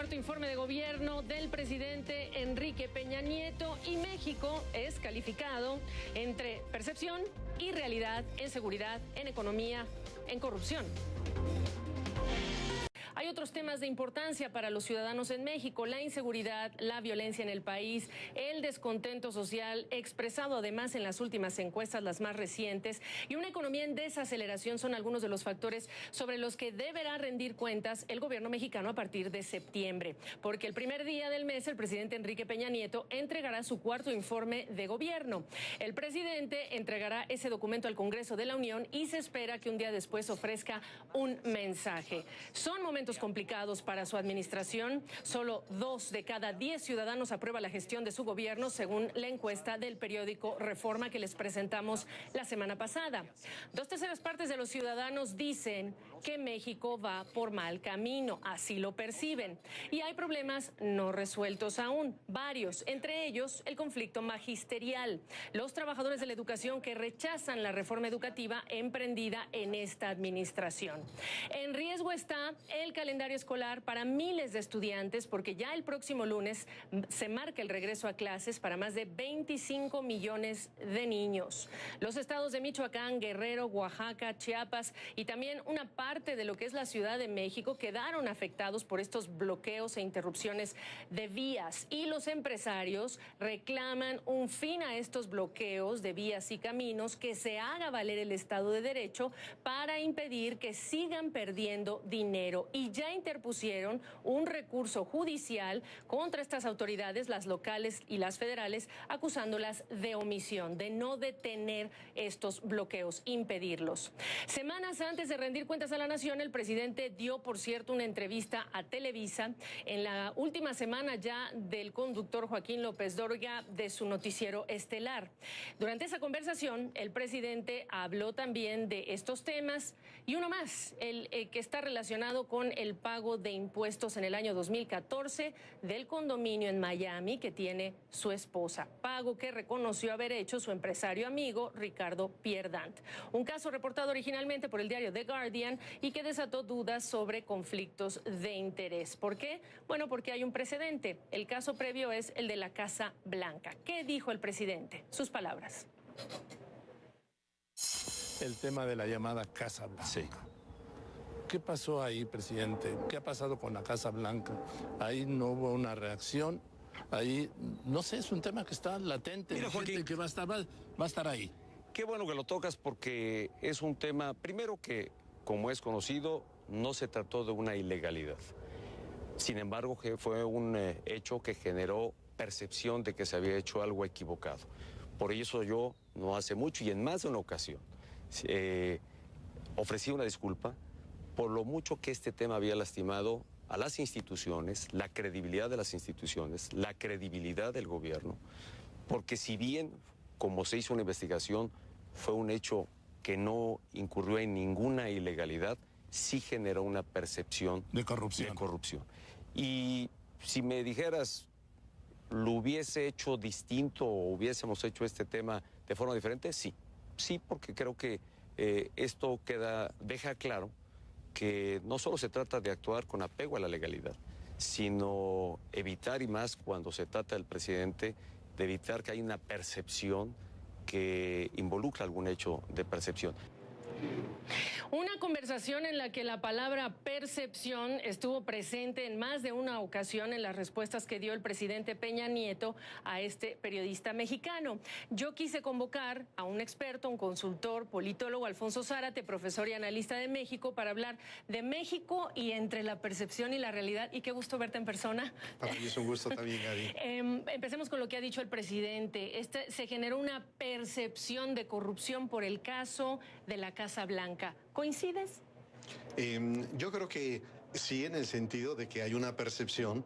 cuarto informe de gobierno del presidente Enrique Peña Nieto y México es calificado entre percepción y realidad en seguridad, en economía, en corrupción. Hay otros temas de importancia para los ciudadanos en México: la inseguridad, la violencia en el país, el descontento social expresado además en las últimas encuestas, las más recientes, y una economía en desaceleración son algunos de los factores sobre los que deberá rendir cuentas el gobierno mexicano a partir de septiembre, porque el primer día del mes el presidente Enrique Peña Nieto entregará su cuarto informe de gobierno. El presidente entregará ese documento al Congreso de la Unión y se espera que un día después ofrezca un mensaje. Son momentos complicados para su administración. Solo 2 de cada 10 ciudadanos aprueba la gestión de su gobierno, según la encuesta del periódico Reforma que les presentamos la semana pasada. 2/3 partes de los ciudadanos dicen que México va por mal camino, así lo perciben. Y hay problemas no resueltos aún, varios, entre ellos el conflicto magisterial. Los trabajadores de la educación que rechazan la reforma educativa emprendida en esta administración. En riesgo está el calendario escolar para miles de estudiantes, porque ya el próximo lunes se marca el regreso a clases para más de 25 millones de niños. Los estados de Michoacán, Guerrero, Oaxaca, Chiapas y también una parte de lo que es la Ciudad de México quedaron afectados por estos bloqueos e interrupciones de vías, y los empresarios reclaman un fin a estos bloqueos de vías y caminos, que se haga valer el Estado de Derecho para impedir que sigan perdiendo dinero, y ya interpusieron un recurso judicial contra estas autoridades, las locales y las federales, acusándolas de omisión, de no detener estos bloqueos, impedirlos. Semanas antes de rendir cuentas a la nación, el presidente dio, por cierto, una entrevista a Televisa en la última semana ya del conductor Joaquín López Dóriga de su noticiero estelar. Durante esa conversación, el presidente habló también de estos temas y uno más, el que está relacionado con el pago de impuestos en el año 2014 del condominio en Miami que tiene su esposa, pago que reconoció haber hecho su empresario amigo Ricardo Pierdant. Un caso reportado originalmente por el diario The Guardian y que desató dudas sobre conflictos de interés. ¿Por qué? Bueno, porque hay un precedente. El caso previo es el de la Casa Blanca. ¿Qué dijo el presidente? Sus palabras. El tema de la llamada Casa Blanca. Sí. ¿Qué pasó ahí, presidente? ¿Qué ha pasado con la Casa Blanca? Ahí no hubo una reacción. Ahí, no sé, es un tema que está latente. Mira, Joaquín, que va a estar ahí. Qué bueno que lo tocas, porque es un tema, primero, que, como es conocido, no se trató de una ilegalidad. Sin embargo, que fue un hecho que generó percepción de que se había hecho algo equivocado. Por eso yo, no hace mucho y en más de una ocasión, ofrecí una disculpa por lo mucho que este tema había lastimado a las instituciones, la credibilidad de las instituciones, la credibilidad del gobierno, porque si bien, como se hizo una investigación, fue un hecho que no incurrió en ninguna ilegalidad, sí generó una percepción de corrupción. Y si me dijeras, ¿lo hubiese hecho distinto o hubiésemos hecho este tema de forma diferente? Sí, porque creo que esto deja claro que no solo se trata de actuar con apego a la legalidad, sino evitar, y más cuando se trata del presidente, de evitar que haya una percepción que involucra algún hecho de percepción. Una conversación en la que la palabra percepción estuvo presente en más de una ocasión en las respuestas que dio el presidente Peña Nieto a este periodista mexicano. Yo quise convocar a un experto, un consultor, politólogo, Alfonso Zárate, profesor y analista de México, para hablar de México y entre la percepción y la realidad. Y qué gusto verte en persona. Para mí es un gusto también, Gaby. Empecemos con lo que ha dicho el presidente. Se generó una percepción de corrupción por el caso de la Casa Blanca. ¿Coincides? Yo creo que sí, en el sentido de que hay una percepción,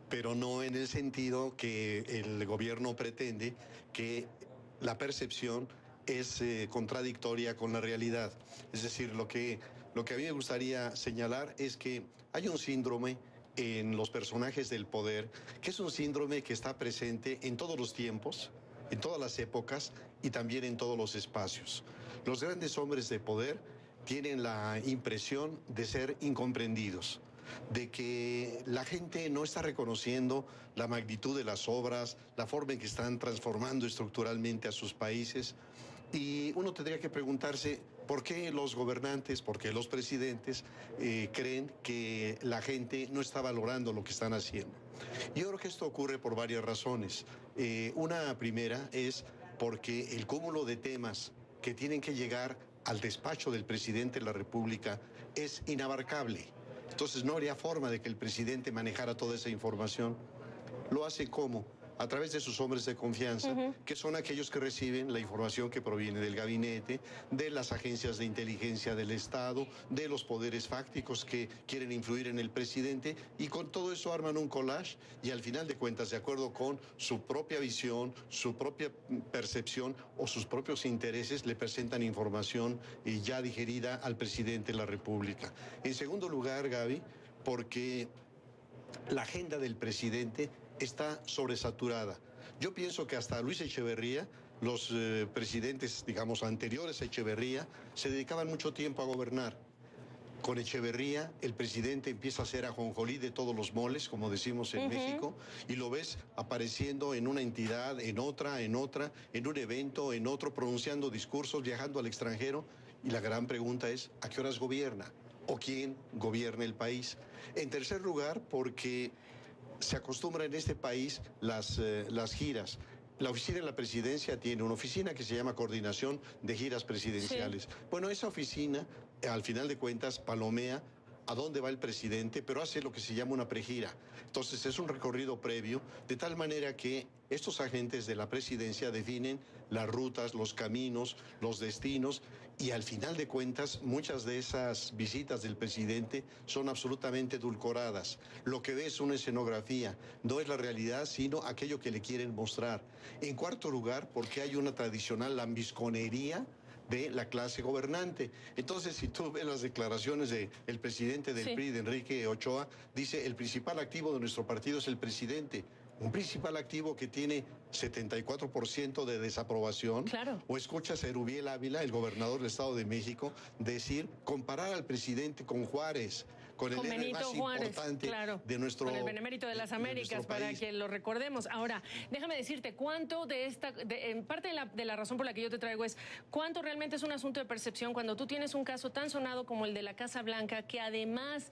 pero no en el sentido que el gobierno pretende, que la percepción es contradictoria con la realidad. Es decir, lo que a mí me gustaría señalar es que hay un síndrome en los personajes del poder, que es un síndrome que está presente en todos los tiempos, en todas las épocas y también en todos los espacios. Los grandes hombres de poder tienen la impresión de ser incomprendidos. de que la gente no está reconociendo la magnitud de las obras, la forma en que están transformando estructuralmente a sus países. Y uno tendría que preguntarse por qué los gobernantes, por qué los presidentes creen que la gente no está valorando lo que están haciendo. Yo creo que esto ocurre por varias razones. Una primera es porque el cúmulo de temas que tienen que llegar al despacho del presidente de la República es inabarcable. Entonces no habría forma de que el presidente manejara toda esa información. Lo hace ¿cómo? A través de sus hombres de confianza, que son aquellos que reciben la información que proviene del gabinete, de las agencias de inteligencia del Estado, de los poderes fácticos que quieren influir en el presidente, y con todo eso arman un collage y al final de cuentas, de acuerdo con su propia visión, su propia percepción o sus propios intereses, le presentan información ya digerida al presidente de la República. En segundo lugar, Gaby, porque la agenda del presidente está sobresaturada. Yo pienso que hasta Luis Echeverría, los presidentes, digamos, anteriores a Echeverría, se dedicaban mucho tiempo a gobernar. Con Echeverría, el presidente empieza a ser ajonjolí de todos los moles, como decimos en México, y lo ves apareciendo en una entidad, en otra, en un evento, en otro, pronunciando discursos, viajando al extranjero. Y la gran pregunta es, ¿a qué horas gobierna? ¿O quién gobierna el país? En tercer lugar, porque se acostumbra en este país las giras. La oficina de la presidencia tiene una oficina que se llama Coordinación de Giras Presidenciales. Sí. Bueno, esa oficina, al final de cuentas, palomea a dónde va el presidente, pero hace lo que se llama una pregira. Entonces es un recorrido previo, de tal manera que estos agentes de la presidencia definen las rutas, los caminos, los destinos, y al final de cuentas muchas de esas visitas del presidente son absolutamente edulcoradas. Lo que ve es una escenografía, no es la realidad, sino aquello que le quieren mostrar. En cuarto lugar, porque hay una tradicional lambisconería de la clase gobernante. Entonces, si tú ves las declaraciones del presidente del PRI, de Enrique Ochoa, dice, el principal activo de nuestro partido es el presidente. Un principal activo que tiene 74% de desaprobación. Claro. O escuchas a Erubiel Ávila, el gobernador del Estado de México, decir, comparar al presidente con Juárez, con el héroe más importante de nuestro país. Con el benemérito de las Américas, para que lo recordemos. Ahora, déjame decirte, ¿cuánto de esta, en parte de la razón por la que yo te traigo es, cuánto realmente es un asunto de percepción cuando tú tienes un caso tan sonado como el de la Casa Blanca, que además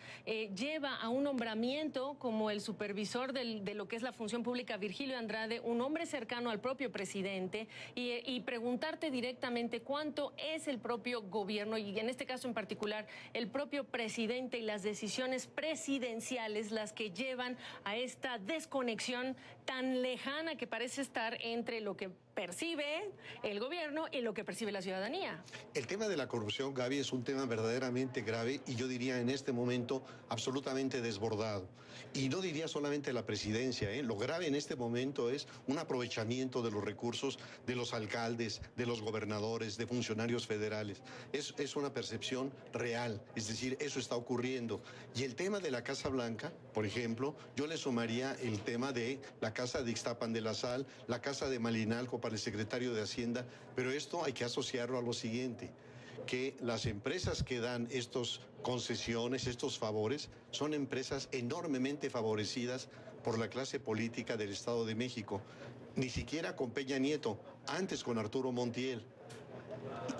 lleva a un nombramiento como el supervisor de lo que es la función pública, Virgilio Andrade, un hombre cercano al propio presidente, y preguntarte directamente cuánto es el propio gobierno, y en este caso en particular, el propio presidente y las decisiones presidenciales las que llevan a esta desconexión tan lejana que parece estar entre lo que percibe el gobierno y lo que percibe la ciudadanía. El tema de la corrupción, Gaby, es un tema verdaderamente grave y yo diría en este momento absolutamente desbordado. Y no diría solamente la presidencia, Lo grave en este momento es un aprovechamiento de los recursos de los alcaldes, de los gobernadores, de funcionarios federales. Es una percepción real, es decir, eso está ocurriendo. Y el tema de la Casa Blanca, por ejemplo, yo le sumaría el tema de la Casa de Ixtapan de la Sal, la Casa de Malinalco para el secretario de Hacienda, pero esto hay que asociarlo a lo siguiente, que las empresas que dan estas concesiones, estos favores, son empresas enormemente favorecidas por la clase política del Estado de México. Ni siquiera con Peña Nieto, antes con Arturo Montiel,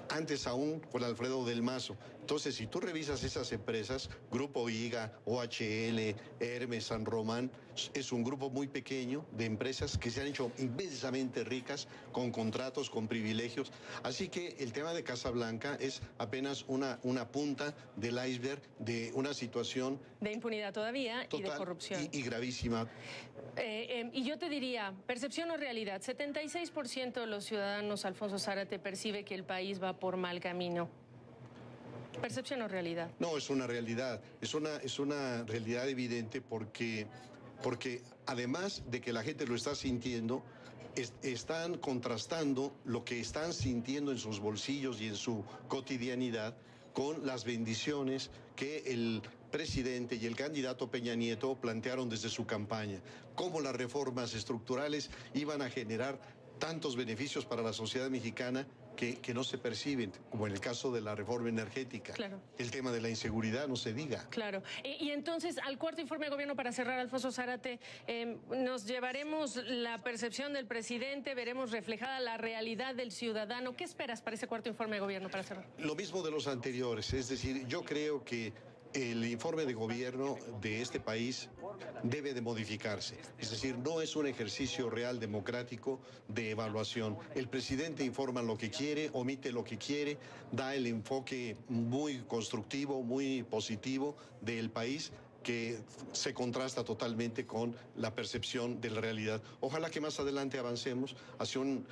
antes aún con Alfredo del Mazo. Entonces, si tú revisas esas empresas, Grupo IGA, OHL, Hermes, San Román, es un grupo muy pequeño de empresas que se han hecho inmensamente ricas con contratos, con privilegios. Así que el tema de Casa Blanca es apenas una punta del iceberg de una situación de impunidad todavía total, y de corrupción. Y gravísima. Y yo te diría, percepción o realidad, 76% de los ciudadanos, Alfonso Zárate, percibe que el país va por mal camino. ¿Percepción o realidad? No, es una realidad. Es una realidad evidente porque además de que la gente lo está sintiendo, están contrastando lo que están sintiendo en sus bolsillos y en su cotidianidad con las bendiciones que el presidente y el candidato Peña Nieto plantearon desde su campaña. Cómo las reformas estructurales iban a generar tantos beneficios para la sociedad mexicana que no se perciben, como en el caso de la reforma energética. Claro. El tema de la inseguridad, no se diga. Claro. Y entonces, al cuarto informe de gobierno, para cerrar, Alfonso Zárate, nos llevaremos la percepción del presidente, veremos reflejada la realidad del ciudadano. ¿Qué esperas para ese cuarto informe de gobierno, para cerrar? Lo mismo de los anteriores, es decir, yo creo que el informe de gobierno de este país debe de modificarse. Es decir, no es un ejercicio real democrático de evaluación. El presidente informa lo que quiere, omite lo que quiere, da el enfoque muy constructivo, muy positivo del país, que se contrasta totalmente con la percepción de la realidad. Ojalá que más adelante avancemos hacia un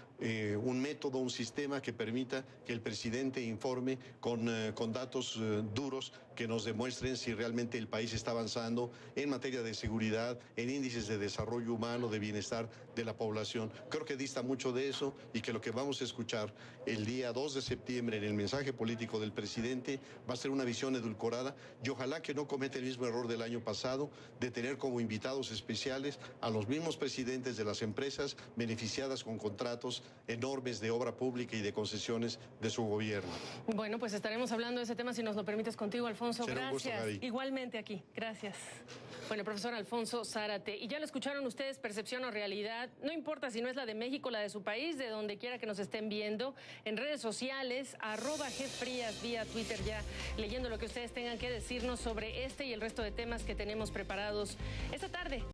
método, un sistema que permita que el presidente informe con datos duros que nos demuestren si realmente el país está avanzando en materia de seguridad, en índices de desarrollo humano, de bienestar de la población. Creo que dista mucho de eso y que lo que vamos a escuchar el día 2 de septiembre en el mensaje político del presidente va a ser una visión edulcorada y ojalá que no cometa el mismo error del año pasado de tener como invitados especiales a los mismos presidentes de las empresas beneficiadas con contratos enormes de obra pública y de concesiones de su gobierno. Bueno, pues estaremos hablando de ese tema, si nos lo permites, contigo, Alfonso. Será un gusto, Gracias. Gaby. Igualmente aquí. Gracias. Bueno, profesor Alfonso Zárate, y ya lo escucharon ustedes, percepción o realidad, no importa si no es la de México, la de su país, de donde quiera que nos estén viendo, en redes sociales, @GFrías, vía Twitter, ya leyendo lo que ustedes tengan que decirnos sobre este y el resto de temas que tenemos preparados esta tarde.